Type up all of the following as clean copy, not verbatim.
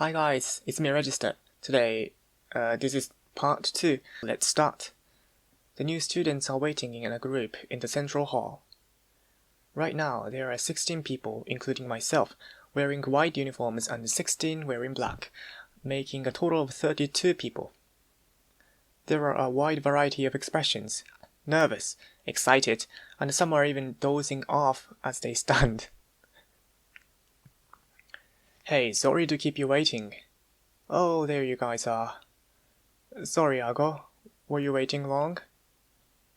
Hi guys, it's me Register. Today, this is part 2. Let's start. The new students are waiting in a group in the central hall. Right now, there are 16 people, including myself, wearing white uniforms and 16 wearing black, making a total of 32 people. There are a wide variety of expressions: nervous, excited, and some are even dozing off as they stand. Hey, sorry to keep you waiting. Oh, there you guys are. Sorry, Argo. Were you waiting long?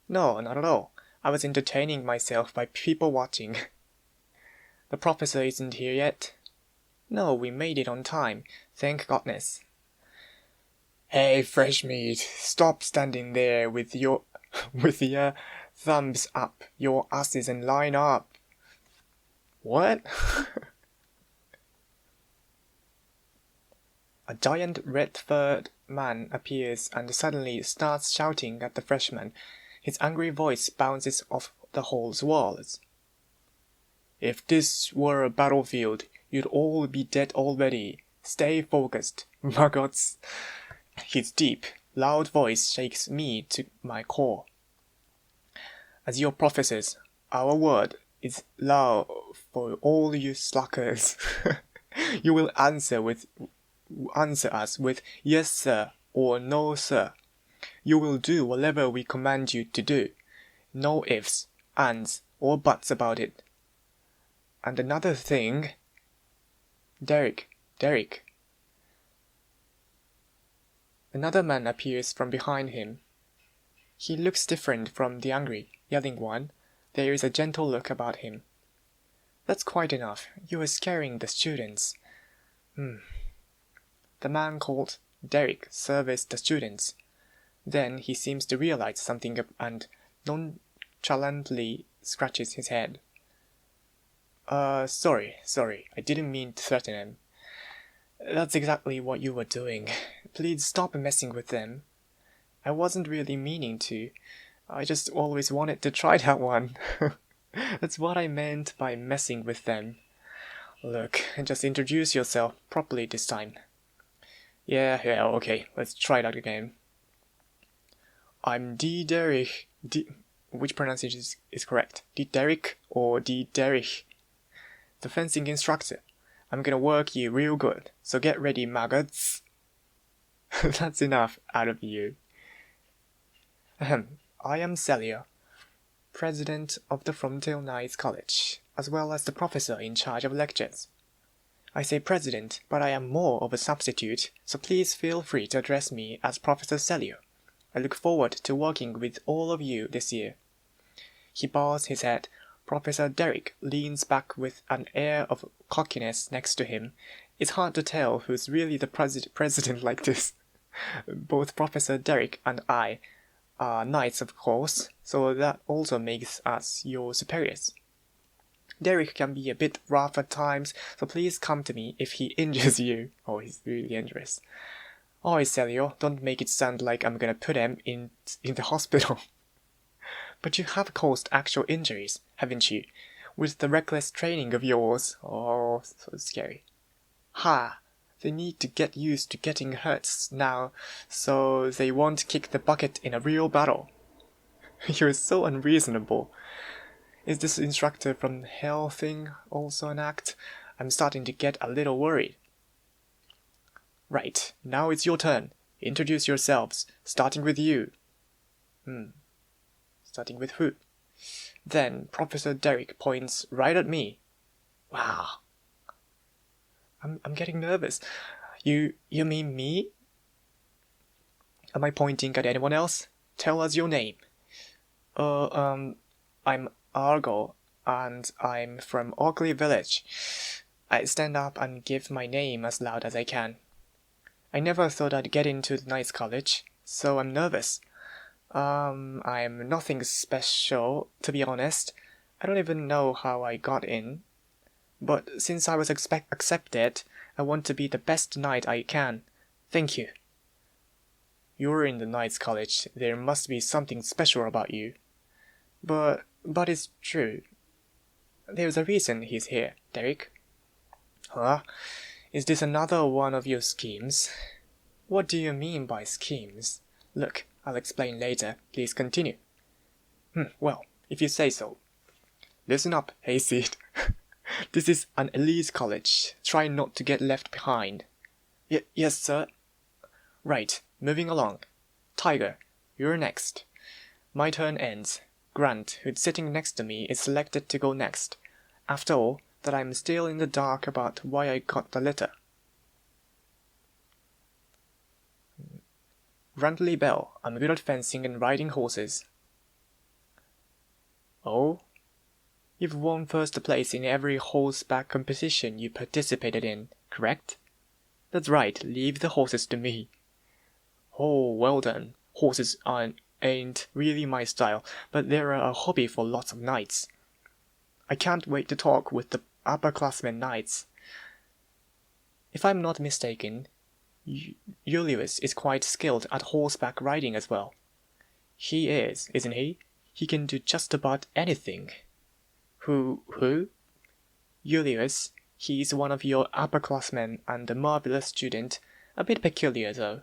No, not at all. I was entertaining myself by people watching. The professor isn't here yet? No, we made it on time. Thank goodness. Hey, fresh meat, stop standing there with your thumbs up your asses and line up. What? A giant red-furred man appears and suddenly starts shouting at the freshman. His angry voice bounces off the hall's walls. If this were a battlefield, you'd all be dead already. Stay focused, maggots. His deep, loud voice shakes me to my core. As your professors, our word is law for all you slackers. You will answer us with yes sir or no sir. You will do whatever we command you to do. No ifs, ands, or buts about it. And another thing... Derek. Another man appears from behind him. He looks different from the angry, yelling one. There is a gentle look about him. That's quite enough. You are scaring the students. The man called Derek surveys the students. Then he seems to realize something and nonchalantly scratches his head. Sorry, I didn't mean to threaten him. That's exactly what you were doing. Please stop messing with them. I wasn't really meaning to. I just always wanted to try that one. That's what I meant by messing with them. Look, just introduce yourself properly this time. Yeah, okay, let's try that again. I'm D. Derek. Which pronunciation is correct? D. Derek or D. Derek? The fencing instructor. I'm gonna work you real good, so get ready, maggots. That's enough out of you. I am Celia, president of the Frontier Knights College, as well as the professor in charge of lectures. I say president, but I am more of a substitute, so please feel free to address me as Professor Celia. I look forward to working with all of you this year. He bows his head. Professor Derek leans back with an air of cockiness next to him. It's hard to tell who's really the president like this. Both Professor Derek and I are knights, of course, so that also makes us your superiors. Derek can be a bit rough at times, so please come to me if he injures you. Oh, he's really dangerous. Oh, Celio, don't make it sound like I'm gonna put him in the hospital. But you have caused actual injuries, haven't you? With the reckless training of yours. Oh, so scary. Ha! They need to get used to getting hurt now, so they won't kick the bucket in a real battle. You're so unreasonable. Is this instructor from hell thing also an act? I'm starting to get a little worried. Right, now it's your turn. Introduce yourselves, starting with you. Starting with who? Then Professor Derek points right at me. Wow. I'm getting nervous. You mean me? Am I pointing at anyone else? Tell us your name. I'm Argo, and I'm from Oakley Village. I stand up and give my name as loud as I can. I never thought I'd get into the Knights College, so I'm nervous. I'm nothing special, to be honest. I don't even know how I got in. But since I was accepted, I want to be the best knight I can. Thank you. You're in the Knights College. There must be something special about you. But it's true. There's a reason he's here, Derek. Huh? Is this another one of your schemes? What do you mean by schemes? Look, I'll explain later. Please continue. Well, if you say so. Listen up, hayseed. This is an elite college. Try not to get left behind. Yes, sir. Right, moving along. Tiger, you're next. My turn ends. Grant, who's sitting next to me, is selected to go next. After all, that I'm still in the dark about why I got the letter. Grantley Bell, I'm good at fencing and riding horses. Oh? You've won first place in every horseback competition you participated in, correct? That's right, leave the horses to me. Oh, well done. Horses ain't really my style, but they're a hobby for lots of knights. I can't wait to talk with the upperclassmen knights. If I'm not mistaken, Julius is quite skilled at horseback riding as well. He is, isn't he? He can do just about anything. Who? Julius. He's one of your upperclassmen and a marvelous student, a bit peculiar though.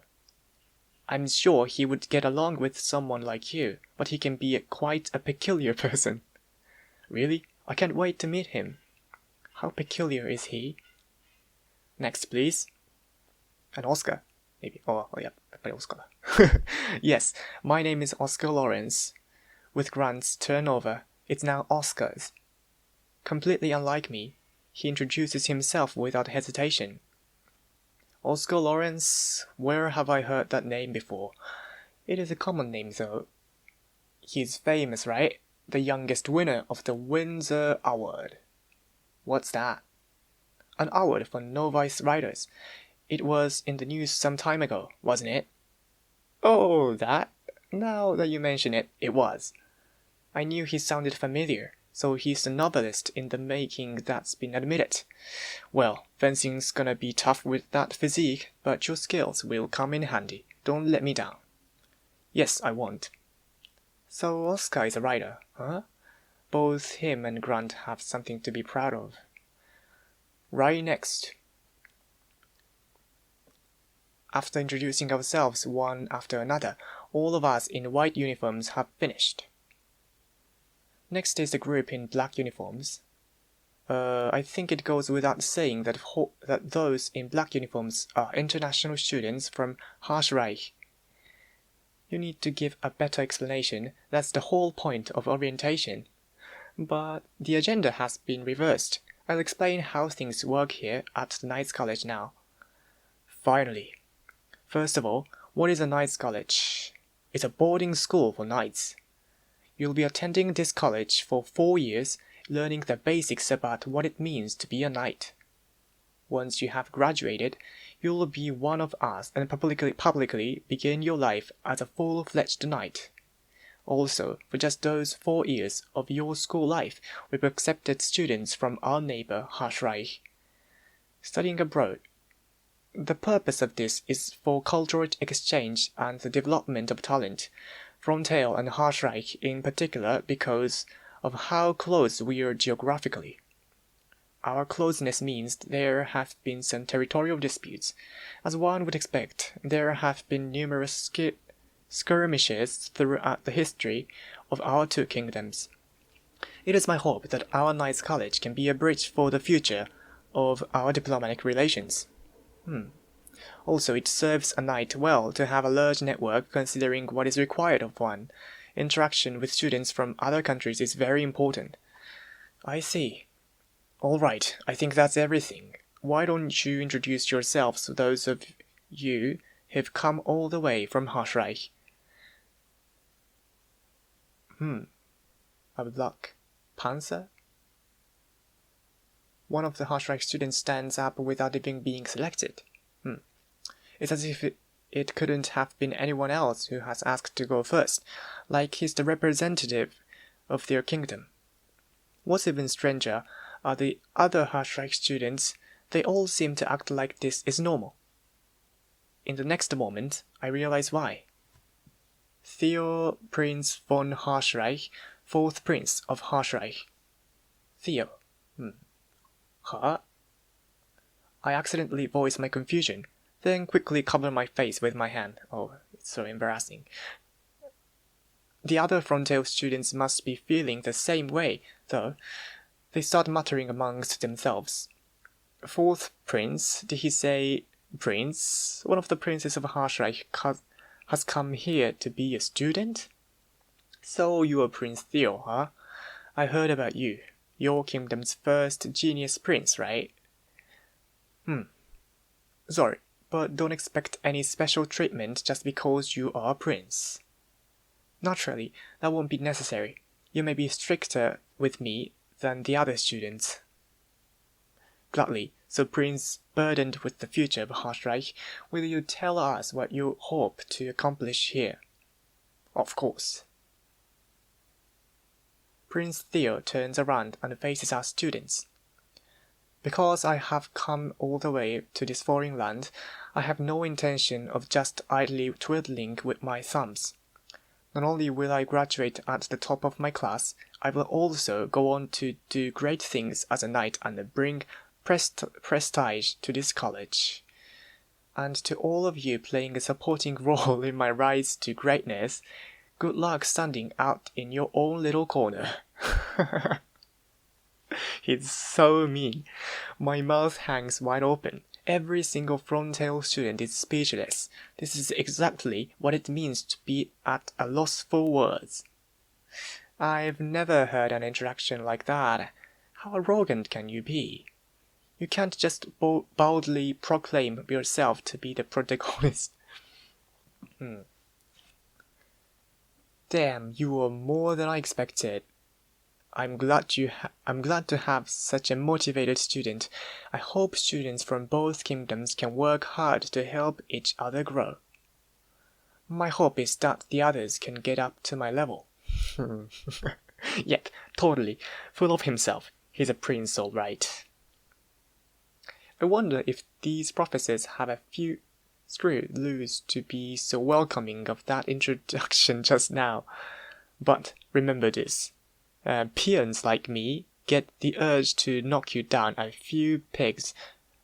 I'm sure he would get along with someone like you, but he can be quite a peculiar person. Really? I can't wait to meet him. How peculiar is he? Next, please. And Oscar, maybe. Oh yeah, Oscar. Yes, my name is Oscar Lawrence. With Grant's turnover, it's now Oscar's. Completely unlike me, he introduces himself without hesitation. Oscar Lawrence, where have I heard that name before? It is a common name though. He's famous, right? The youngest winner of the Windsor Award. What's that? An award for novice riders. It was in the news some time ago, wasn't it? Oh, that? Now that you mention it, it was. I knew he sounded familiar, so he's the novelist in the making that's been admitted. Well, fencing's gonna be tough with that physique, but your skills will come in handy. Don't let me down. Yes, I won't. So Oscar is a rider, huh? Both him and Grant have something to be proud of. Right next. After introducing ourselves one after another, all of us in white uniforms have finished. Next is the group in black uniforms. I think it goes without saying that those in black uniforms are international students from Reich. You need to give a better explanation. That's the whole point of orientation. But the agenda has been reversed. I'll explain how things work here at the Knights College now. Finally. First of all, what is a Knights College? It's a boarding school for knights. You'll be attending this college for 4 years, learning the basics about what it means to be a knight. Once you have graduated, you'll be one of us and publicly begin your life as a full-fledged knight. Also, for just those 4 years of your school life, we've accepted students from our neighbor Reich. Studying abroad. The purpose of this is for cultural exchange and the development of talent, from Theo and Reich in particular because of how close we are geographically. Our closeness means there have been some territorial disputes. As one would expect, there have been numerous skirmishes throughout the history of our two kingdoms. It is my hope that our Knights College can be a bridge for the future of our diplomatic relations. Also, it serves a knight well to have a large network considering what is required of one. Interaction with students from other countries is very important. I see. All right, I think that's everything. Why don't you introduce yourselves to those of you who've come all the way from Reich? Of luck. Panzer? One of the Reich students stands up without even being selected. It's as if it couldn't have been anyone else who has asked to go first, like he's the representative of their kingdom. What's even stranger are the other Reich students. They all seem to act like this is normal. In the next moment, I realize why. Theo Prince von Reich, 4th Prince of Reich. Theo. Huh? I accidentally voice my confusion, then quickly cover my face with my hand. Oh, it's so embarrassing. The other Frontail students must be feeling the same way, though. They start muttering amongst themselves. Fourth prince, did he say prince? One of the princes of Harsreich has come here to be a student? So you're Prince Theo, huh? I heard about you. Your kingdom's first genius prince, right? Sorry, but don't expect any special treatment just because you are a prince. Naturally, that won't be necessary. You may be stricter with me than the other students. Gladly, so Prince, burdened with the future of Harsreich, will you tell us what you hope to accomplish here? Of course. Prince Theo turns around and faces our students. Because I have come all the way to this foreign land, I have no intention of just idly twiddling with my thumbs. Not only will I graduate at the top of my class, I will also go on to do great things as a knight and bring prestige to this college. And to all of you playing a supporting role in my rise to greatness, good luck standing out in your own little corner. He's so mean. My mouth hangs wide open. Every single Frontail student is speechless. This is exactly what it means to be at a loss for words. I've never heard an interaction like that. How arrogant can you be? You can't just boldly proclaim yourself to be the protagonist. Damn, you are more than I expected. I'm glad to have such a motivated student. I hope students from both kingdoms can work hard to help each other grow. My hope is that the others can get up to my level. Yep, totally. Full of himself. He's a prince, all right. I wonder if these professors have a few screwed loose to be so welcoming of that introduction just now. But remember this. Peons like me get the urge to knock you down a few pegs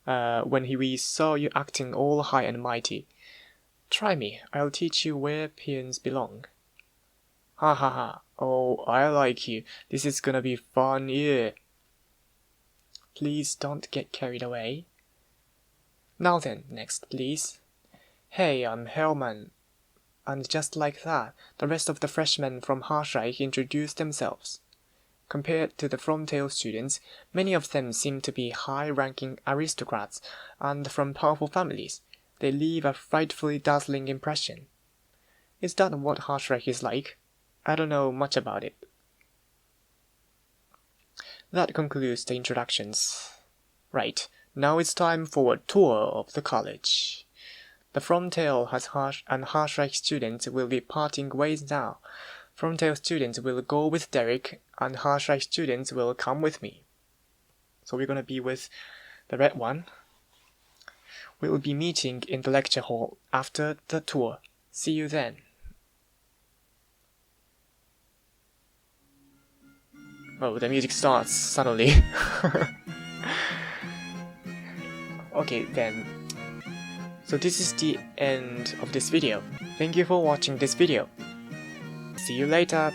when we saw you acting all high and mighty. Try me, I'll teach you where peons belong. Ha ha ha, oh, I like you. This is gonna be fun, yeah. Please don't get carried away. Now then, next please. Hey, I'm Hellman. And just like that, the rest of the freshmen from Harsreich introduced themselves. Compared to the Frontail students, many of them seem to be high-ranking aristocrats and from powerful families. They leave a frightfully dazzling impression. Is that what Harsreich is like? I don't know much about it. That concludes the introductions. Right, now it's time for a tour of the college. The Frontail and Harsreich students will be parting ways now. Frontail students will go with Derek, and Harsreich students will come with me. So we're gonna be with the red one. We will be meeting in the lecture hall after the tour. See you then. Oh, the music starts suddenly. Okay then. So this is the end of this video. Thank you for watching this video. See you later.